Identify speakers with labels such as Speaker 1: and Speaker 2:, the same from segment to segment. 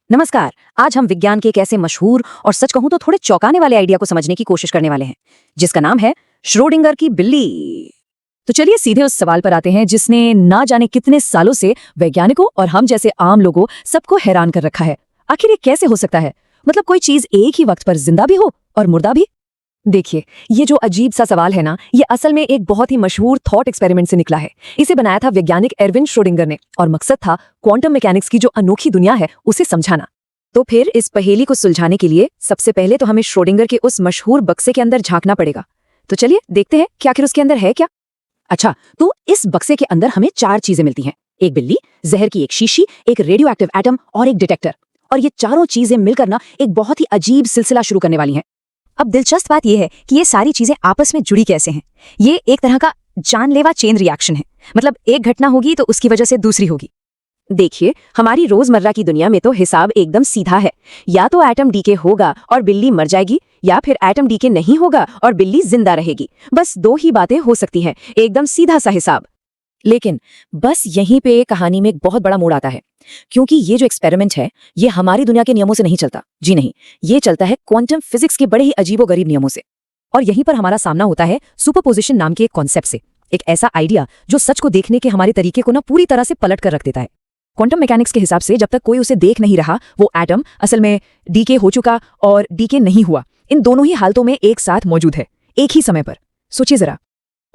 Speaker 1: नमस्कार। आज हम विज्ञान के एक ऐसे मशहूर और सच कहूं तो थोड़े चौंकाने वाले आइडिया को समझने की कोशिश करने वाले हैं, जिसका नाम है श्रोडिंगर की बिल्ली। तो चलिए सीधे उस सवाल पर आते हैं जिसने ना जाने कितने सालों से वैज्ञानिकों और हम जैसे आम लोगों सबको हैरान कर रखा है। आखिर ये कैसे हो सकता है? मतलब कोई चीज एक ही वक्त पर जिंदा भी हो और मुर्दा भी। देखिए, ये जो अजीब सा सवाल है ना, ये असल में एक बहुत ही मशहूर थॉट एक्सपेरिमेंट से निकला है। इसे बनाया था वैज्ञानिक एरविन श्रोडिंगर ने और मकसद था क्वांटम मैकेनिक्स की जो अनोखी दुनिया है उसे समझाना। तो फिर इस पहेली को सुलझाने के लिए सबसे पहले तो हमें श्रोडिंगर के उस मशहूर बक्से के अंदर झांकना पड़ेगा। तो चलिए देखते हैं कि आखिर उसके अंदर है क्या। अच्छा, तो इस बक्से के अंदर हमें 4 चीजें मिलती हैं। एक बिल्ली, जहर की एक शीशी, एक रेडियो एक्टिव एटम और एक डिटेक्टर। और ये चारों चीजें मिलकर ना एक बहुत ही अजीब सिलसिला शुरू करने वाली हैं। अब दिलचस्प बात यह है कि ये सारी चीजें आपस में जुड़ी कैसे हैं। ये एक तरह का जानलेवा चेन रिएक्शन है। मतलब एक घटना होगी तो उसकी वजह से दूसरी होगी। देखिए, हमारी रोजमर्रा की दुनिया में तो हिसाब एकदम सीधा है। या तो एटम डीके होगा और बिल्ली मर जाएगी, या फिर एटम डीके नहीं होगा और बिल्ली जिंदा रहेगी। बस 2 ही बातें हो सकती हैं, एकदम सीधा सा हिसाब। लेकिन बस यहीं पे कहानी में एक बहुत बड़ा मोड़ आता है, क्योंकि ये जो एक्सपेरिमेंट है ये हमारी दुनिया के नियमों से नहीं चलता। जी नहीं, ये चलता है क्वांटम फिजिक्स के बड़े ही अजीबोगरीब नियमों से। और यहीं पर हमारा सामना होता है सुपरपोजिशन नाम के एक कॉन्सेप्ट से। एक ऐसा आइडिया जो सच को देखने के हमारे तरीके को ना पूरी तरह से पलट कर रख देता है। क्वांटम मैकेनिक्स के हिसाब से जब तक कोई उसे देख नहीं रहा, वो एटम असल में डीके हो चुका और डीके नहीं हुआ, इन दोनों ही हालतों में एक साथ मौजूद है, एक ही समय पर। सोचिए जरा।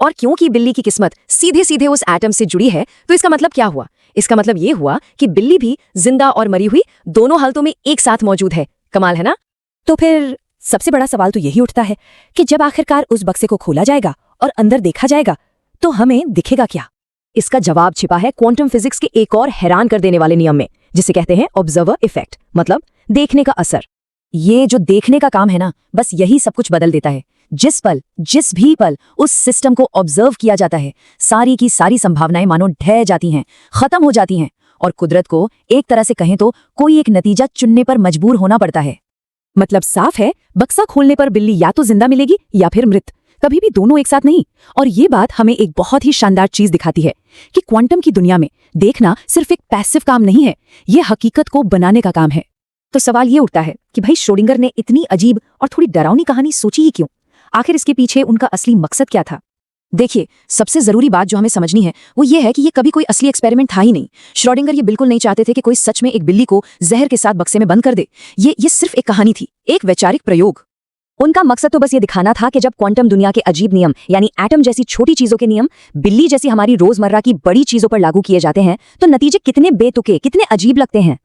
Speaker 1: और क्योंकि बिल्ली की किस्मत सीधे सीधे उस एटम से जुड़ी है, तो इसका मतलब क्या हुआ? इसका मतलब ये हुआ कि बिल्ली भी जिंदा और मरी हुई दोनों हालतों में एक साथ मौजूद है। कमाल है ना? तो फिर सबसे बड़ा सवाल तो यही उठता है कि जब आखिरकार उस बक्से को खोला जाएगा और अंदर देखा जाएगा, तो हमें दिखेगा क्या? इसका जवाब छिपा है क्वांटम फिजिक्स के एक और हैरान कर देने वाले नियम में, जिसे कहते हैं ऑब्जर्वर इफेक्ट, मतलब देखने का असर। ये जो देखने का काम है ना, बस यही सब कुछ बदल देता है। जिस भी पल उस सिस्टम को ऑब्जर्व किया जाता है, सारी की सारी संभावनाएं मानो ढह जाती हैं, खत्म हो जाती हैं, और कुदरत को एक तरह से कहें तो कोई एक नतीजा चुनने पर मजबूर होना पड़ता है। मतलब साफ है, बक्सा खोलने पर बिल्ली या तो जिंदा मिलेगी या फिर मृत, कभी भी दोनों एक साथ नहीं। और ये बात हमें एक बहुत ही शानदार चीज दिखाती है कि क्वांटम की दुनिया में देखना सिर्फ एक पैसिव काम नहीं है, ये हकीकत को बनाने का काम है। तो सवाल ये उठता है कि भाई श्रोडिंगर ने इतनी अजीब और थोड़ी डरावनी कहानी सोची ही क्यों? आखिर इसके पीछे उनका असली मकसद क्या था? देखिए, सबसे जरूरी बात जो हमें समझनी है वो ये है कि ये कभी कोई असली एक्सपेरिमेंट था ही नहीं। श्रोडिंगर ये बिल्कुल नहीं चाहते थे कि कोई सच में एक बिल्ली को जहर के साथ बक्से में बंद कर दे। ये सिर्फ एक कहानी थी, एक वैचारिक प्रयोग। उनका मकसद तो बस ये दिखाना था कि जब क्वांटम दुनिया के अजीब नियम, यानी एटम जैसी छोटी चीजों के नियम बिल्ली जैसी हमारी रोजमर्रा की बड़ी चीजों पर लागू किए जाते हैं, तो नतीजे कितने बेतुके, कितने अजीब लगते हैं।